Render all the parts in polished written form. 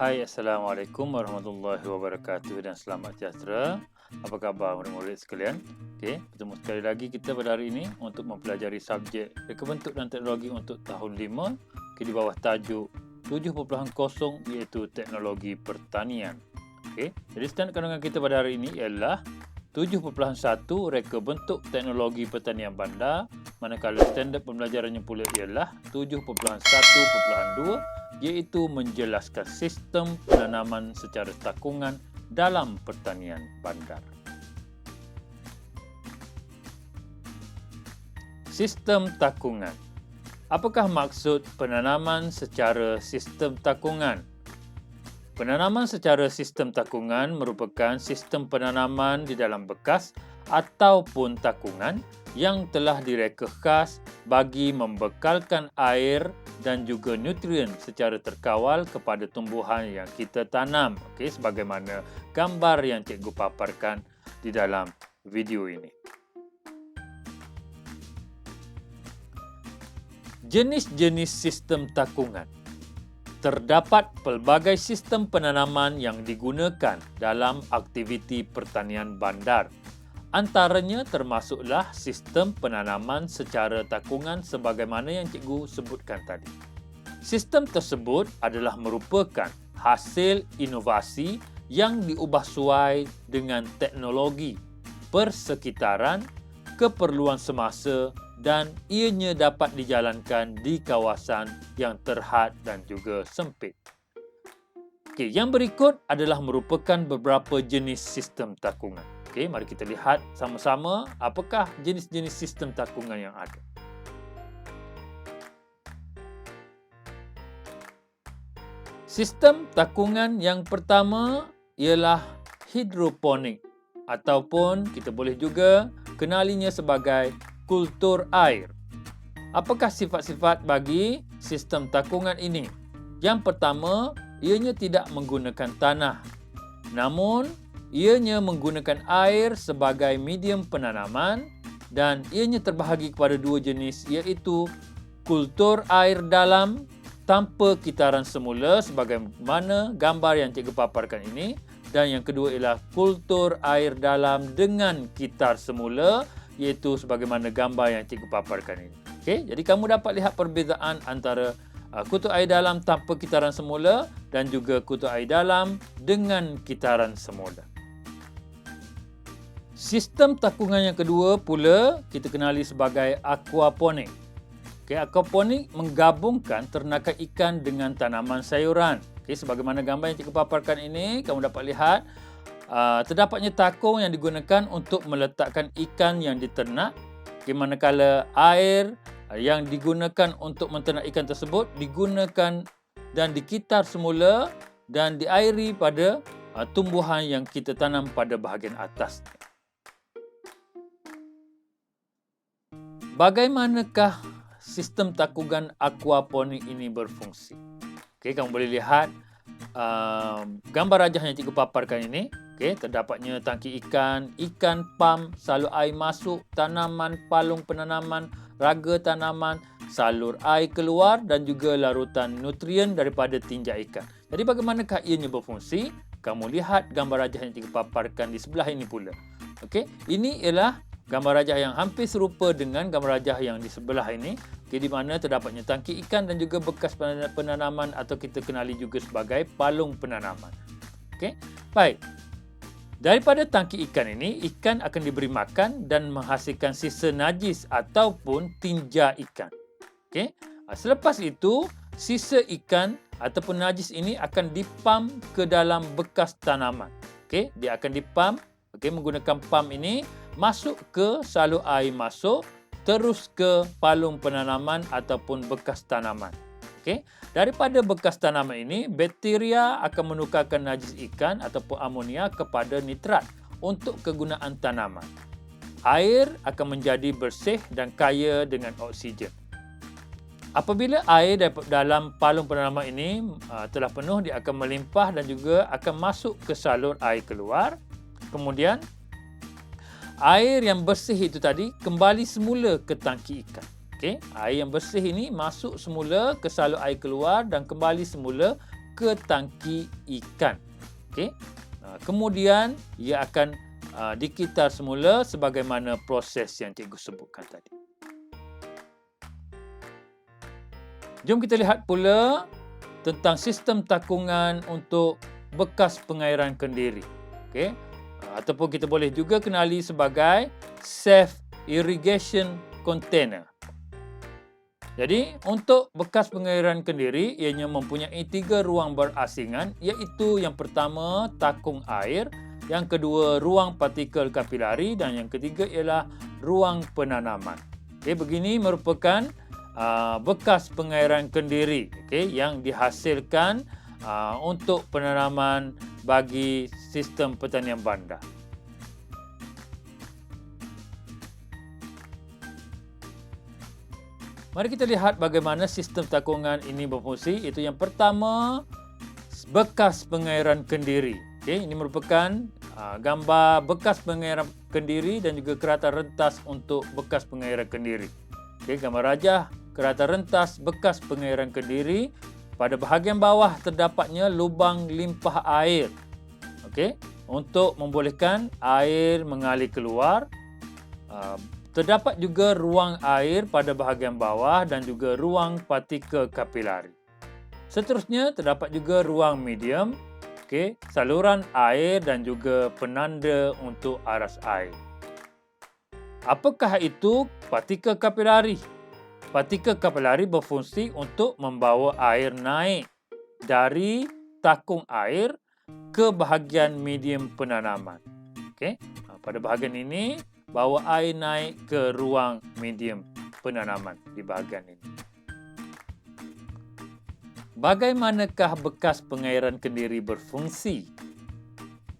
Hai, Assalamualaikum warahmatullahi wabarakatuh dan selamat sejahtera. Apa khabar murid-murid sekalian? Okey, bertemu sekali lagi kita pada hari ini untuk mempelajari subjek reka bentuk dan teknologi untuk tahun 5 di bawah tajuk 7.0 iaitu teknologi pertanian. Okey, jadi standard kandungan kita pada hari ini ialah 7.1 reka bentuk teknologi pertanian bandar, manakala standard pembelajarannya pula ialah 7.1.2 iaitu menjelaskan sistem penanaman secara takungan dalam pertanian bandar. Sistem takungan. Apakah maksud penanaman secara sistem takungan? Penanaman secara sistem takungan merupakan sistem penanaman di dalam bekas ataupun takungan yang telah direka khas bagi membekalkan air dan juga nutrien secara terkawal kepada tumbuhan yang kita tanam. Okey, sebagaimana gambar yang cikgu paparkan di dalam video ini. Jenis-jenis sistem takungan. Terdapat pelbagai sistem penanaman yang digunakan dalam aktiviti pertanian bandar. Antaranya termasuklah sistem penanaman secara takungan sebagaimana yang cikgu sebutkan tadi. Sistem tersebut adalah merupakan hasil inovasi yang diubah suai dengan teknologi, persekitaran, keperluan semasa dan ianya dapat dijalankan di kawasan yang terhad dan juga sempit. Okey, yang berikut adalah merupakan beberapa jenis sistem takungan. Okey, mari kita lihat sama-sama apakah jenis-jenis sistem takungan yang ada. Sistem takungan yang pertama ialah hidroponik ataupun kita boleh juga kenalinya sebagai kultur air. Apakah sifat-sifat bagi sistem takungan ini? Yang pertama, ianya tidak menggunakan tanah. Namun, ianya menggunakan air sebagai medium penanaman dan ianya terbahagi kepada dua jenis iaitu kultur air dalam tanpa kitaran semula sebagaimana gambar yang cikgu paparkan ini, dan yang kedua ialah kultur air dalam dengan kitar semula iaitu sebagaimana gambar yang cikgu paparkan ini. Okey, jadi kamu dapat lihat perbezaan antara kultur air dalam tanpa kitaran semula dan juga kultur air dalam dengan kitaran semula. Sistem takungan yang kedua pula kita kenali sebagai aquaponik. Okey, aquaponik menggabungkan ternakan ikan dengan tanaman sayuran. Okey, sebagaimana gambar yang cikgu paparkan ini, kamu dapat lihat terdapatnya takung yang digunakan untuk meletakkan ikan yang diternak, di manakala air yang digunakan untuk menternak ikan tersebut digunakan dan dikitar semula dan diairi pada tumbuhan yang kita tanam pada bahagian atas. Bagaimanakah sistem takungan aquaponik ini berfungsi? Okey, kamu boleh lihat gambar rajah yang cikgu paparkan ini. Okey, terdapatnya tangki ikan, ikan pam, salur air masuk, tanaman, palung penanaman, raga tanaman, salur air keluar dan juga larutan nutrien daripada tinja ikan. Jadi bagaimanakah ianya berfungsi? Kamu lihat gambar rajah yang cikgu paparkan di sebelah ini pula. Okey, ini ialah gambar rajah yang hampir serupa dengan gambar rajah yang di sebelah ini, di mana terdapatnya tangki ikan dan juga bekas penanaman atau kita kenali juga sebagai palung penanaman. Okey, baik. Daripada tangki ikan ini, ikan akan diberi makan dan menghasilkan sisa najis ataupun tinja ikan. Okey, selepas itu sisa ikan ataupun najis ini akan dipam ke dalam bekas tanaman. Okey, dia akan dipam, menggunakan pam ini masuk ke salur air masuk, terus ke palung penanaman ataupun bekas tanaman. Okey, daripada bekas tanaman ini, bakteria akan menukarkan najis ikan ataupun amonia kepada nitrat untuk kegunaan tanaman. Air akan menjadi bersih dan kaya dengan oksigen. Apabila air dalam palung penanaman ini telah penuh, dia akan melimpah dan juga akan masuk ke salur air keluar. Kemudian air yang bersih itu tadi kembali semula ke tangki ikan. Okey, air yang bersih ini masuk semula ke salur air keluar dan kembali semula ke tangki ikan. Okey. Kemudian ia akan dikitar semula sebagaimana proses yang cikgu sebutkan tadi. Jom kita lihat pula tentang sistem takungan untuk bekas pengairan kendiri. Okey. Ataupun kita boleh juga kenali sebagai safe irrigation container. Jadi, untuk bekas pengairan kendiri, ianya mempunyai 3 ruang berasingan, iaitu yang pertama, takung air, yang kedua, ruang partikel kapilari dan yang ketiga ialah ruang penanaman. Okey, begini merupakan bekas pengairan kendiri, okey, yang dihasilkan untuk penanaman bagi sistem pertanian bandar. Mari kita lihat bagaimana sistem takungan ini berfungsi. Itu yang pertama, bekas pengairan kendiri. Okey, ini merupakan gambar bekas pengairan kendiri dan juga kerata rentas untuk bekas pengairan kendiri. Okey, gambar rajah kerata rentas bekas pengairan kendiri. Pada bahagian bawah terdapatnya lubang limpah air. Okey, untuk membolehkan air mengalir keluar. Terdapat juga ruang air pada bahagian bawah dan juga ruang partikel kapilari. Seterusnya terdapat juga ruang medium, okey, saluran air dan juga penanda untuk aras air. Apakah itu partikel kapilari? Partikel kapilari berfungsi untuk membawa air naik dari takung air ke bahagian medium penanaman. Okey, pada bahagian ini bawa air naik ke ruang medium penanaman di bahagian ini. Bagaimanakah bekas pengairan kendiri berfungsi?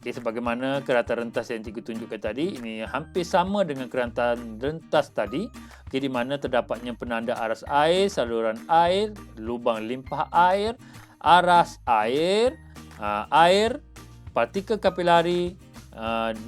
Okey, sebagaimana kerata rentas yang cikgu tunjukkan tadi, ini hampir sama dengan kerata rentas tadi. Okey, di mana terdapatnya penanda aras air, saluran air, lubang limpah air, aras air, air, partikel kapilari,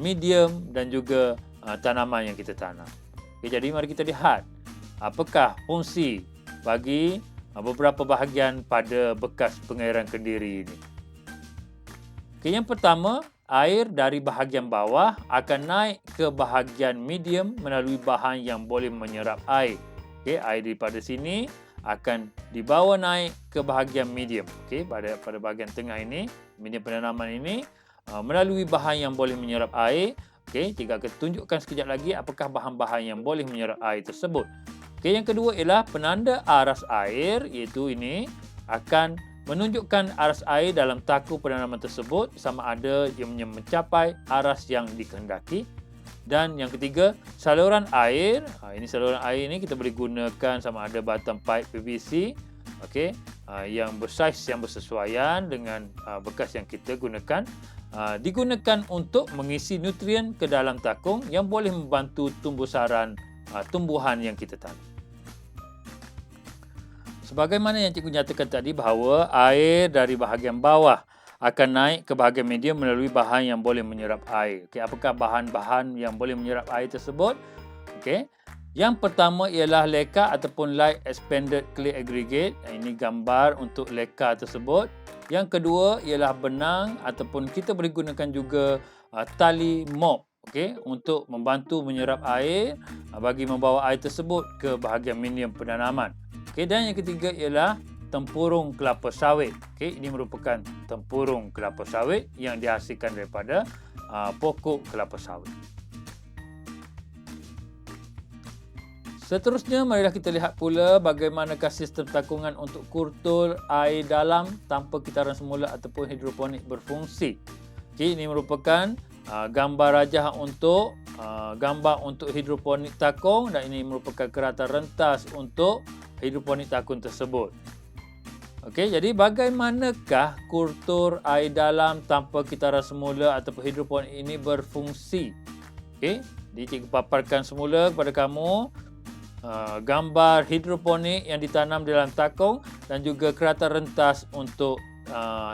medium dan juga tanaman yang kita tanam. Okay, jadi mari kita lihat apakah fungsi bagi beberapa bahagian pada bekas pengairan kendiri ini. Okay, yang pertama, air dari bahagian bawah akan naik ke bahagian medium melalui bahan yang boleh menyerap air. Okay, air daripada sini akan dibawa naik ke bahagian medium. Okay, pada bahagian tengah ini, medium penanaman ini melalui bahan yang boleh menyerap air. Okey, cikgu akan tunjukkan sekejap lagi apakah bahan-bahan yang boleh menyerap air tersebut. Okey, yang kedua ialah penanda aras air, iaitu ini akan menunjukkan aras air dalam takung penanaman tersebut sama ada ia mencapai aras yang dikehendaki. Dan yang ketiga, saluran air. Ini saluran air ini kita boleh gunakan sama ada batang pipe PVC, okey, yang bersaiz yang bersesuaian dengan bekas yang kita gunakan. Digunakan untuk mengisi nutrien ke dalam takung yang boleh membantu tumbuhan yang kita tanam. Sebagaimana yang cikgu nyatakan tadi bahawa air dari bahagian bawah akan naik ke bahagian medium melalui bahan yang boleh menyerap air. Okey, apakah bahan-bahan yang boleh menyerap air tersebut? Okey, yang pertama ialah leka ataupun light expanded clay aggregate. Ini gambar untuk leka tersebut. Yang kedua ialah benang ataupun kita boleh gunakan juga tali mop, okey, untuk membantu menyerap air bagi membawa air tersebut ke bahagian medium penanaman. Okey, dan yang ketiga ialah tempurung kelapa sawit. Okey, ini merupakan tempurung kelapa sawit yang dihasilkan daripada pokok kelapa sawit. Seterusnya, marilah kita lihat pula bagaimanakah sistem takungan untuk kurtul air dalam tanpa kitaran semula ataupun hidroponik berfungsi. Okay, ini merupakan gambar rajah untuk hidroponik takung dan ini merupakan kerata rentas untuk hidroponik takung tersebut. Okey, jadi bagaimanakah kurtul air dalam tanpa kitaran semula ataupun hidroponik ini berfungsi? Okey, cikgu paparkan semula kepada kamu gambar hidroponik yang ditanam dalam takung dan juga kerata rentas untuk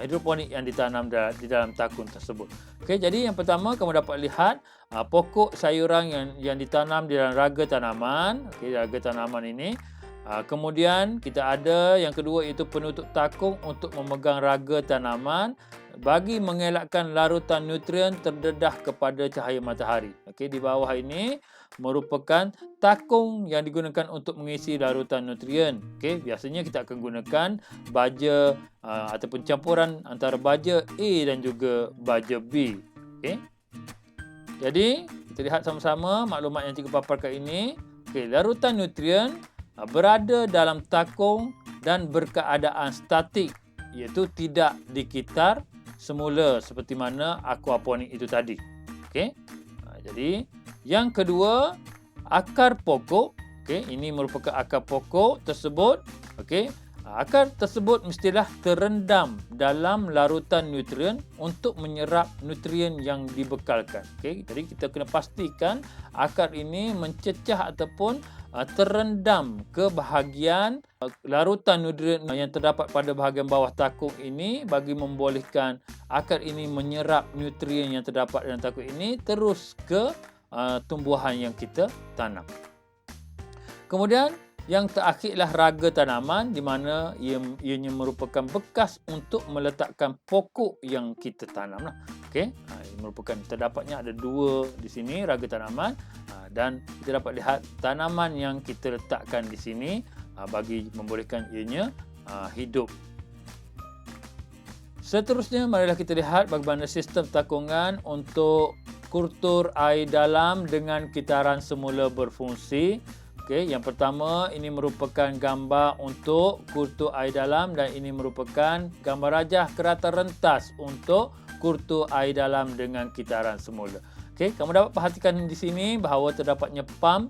hidroponik yang ditanam di dalam takung tersebut. Okey, jadi yang pertama kamu dapat lihat pokok sayuran yang ditanam di dalam raga tanaman. Okey, raga tanaman ini Kemudian kita ada yang kedua iaitu penutup takung untuk memegang raga tanaman bagi mengelakkan larutan nutrien terdedah kepada cahaya matahari. Okey, di bawah ini merupakan takung yang digunakan untuk mengisi larutan nutrien. Okey, biasanya kita akan gunakan baja ataupun campuran antara baja A dan juga baja B. Okey. Jadi, kita lihat sama-sama maklumat yang cikgu paparkan ini. Okey, larutan nutrien berada dalam takung dan berkeadaan statik, iaitu tidak dikitar semula seperti mana aquaponik itu tadi. Okey. Jadi yang kedua, akar pokok. Okey, ini merupakan akar pokok tersebut. Okey. Akar tersebut mestilah terendam dalam larutan nutrien untuk menyerap nutrien yang dibekalkan. Okey, jadi kita kena pastikan akar ini mencecah ataupun terendam ke bahagian larutan nutrien yang terdapat pada bahagian bawah takung ini bagi membolehkan akar ini menyerap nutrien yang terdapat dalam takung ini terus ke tumbuhan yang kita tanam. Kemudian yang terakhirlah raga tanaman di mana ianya merupakan bekas untuk meletakkan pokok yang kita tanam. Okey, ini merupakan terdapatnya ada dua di sini raga tanaman dan kita dapat lihat tanaman yang kita letakkan di sini bagi membolehkan ianya hidup. Seterusnya marilah kita lihat bagaimana sistem takungan untuk kultur air dalam dengan kitaran semula berfungsi. Okey, yang pertama ini merupakan gambar untuk kultur air dalam dan ini merupakan gambar rajah kerata rentas untuk kultur air dalam dengan kitaran semula. Okey, kamu dapat perhatikan di sini bahawa terdapatnya pam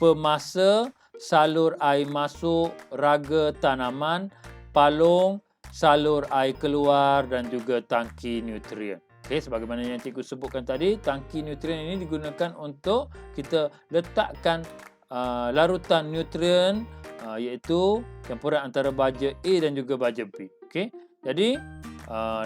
pemasa salur air masuk raga tanaman, palung salur air keluar dan juga tangki nutrien. Okey, sebagaimana yang cikgu sebutkan tadi, tangki nutrien ini digunakan untuk kita letakkan larutan nutrien iaitu campuran antara baja A dan juga baja B. Okey. Jadi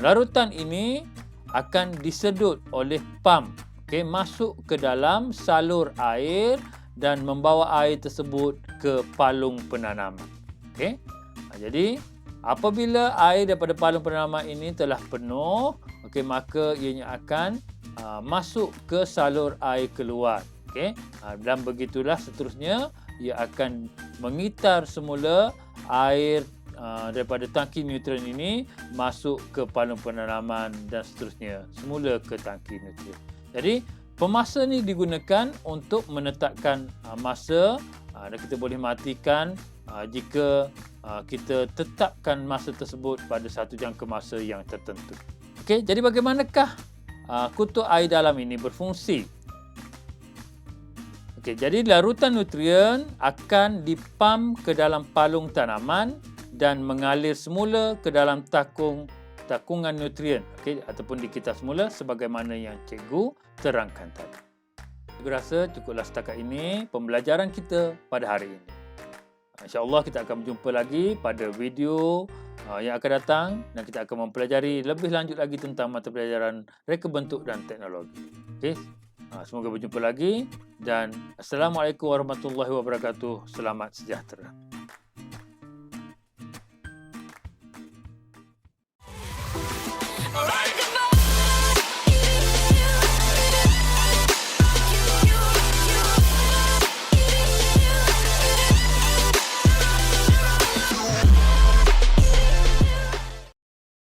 larutan ini akan disedut oleh pam, okey, masuk ke dalam salur air dan membawa air tersebut ke palung penanaman. Okey. Jadi apabila air daripada palung penanaman ini telah penuh, okey, maka ianya akan masuk ke salur air keluar. Okay. Dan begitulah seterusnya ia akan mengitar semula air daripada tangki nutrien ini masuk ke palung penanaman dan seterusnya semula ke tangki nutrien. Jadi pemasa ni digunakan untuk menetapkan masa dan kita boleh matikan jika kita tetapkan masa tersebut pada satu jangka masa yang tertentu. Okey, jadi bagaimanakah kultur air dalam ini berfungsi? Okey, jadi larutan nutrien akan dipam ke dalam palung tanaman dan mengalir semula ke dalam takungan nutrien, okey, ataupun dikitar semula sebagaimana yang cikgu terangkan tadi. Cikgu rasa cukuplah setakat ini pembelajaran kita pada hari ini. InsyaAllah kita akan berjumpa lagi pada video yang akan datang dan kita akan mempelajari lebih lanjut lagi tentang mata pelajaran reka bentuk dan teknologi. Okey. Semoga berjumpa lagi dan Assalamualaikum warahmatullahi wabarakatuh. Selamat sejahtera.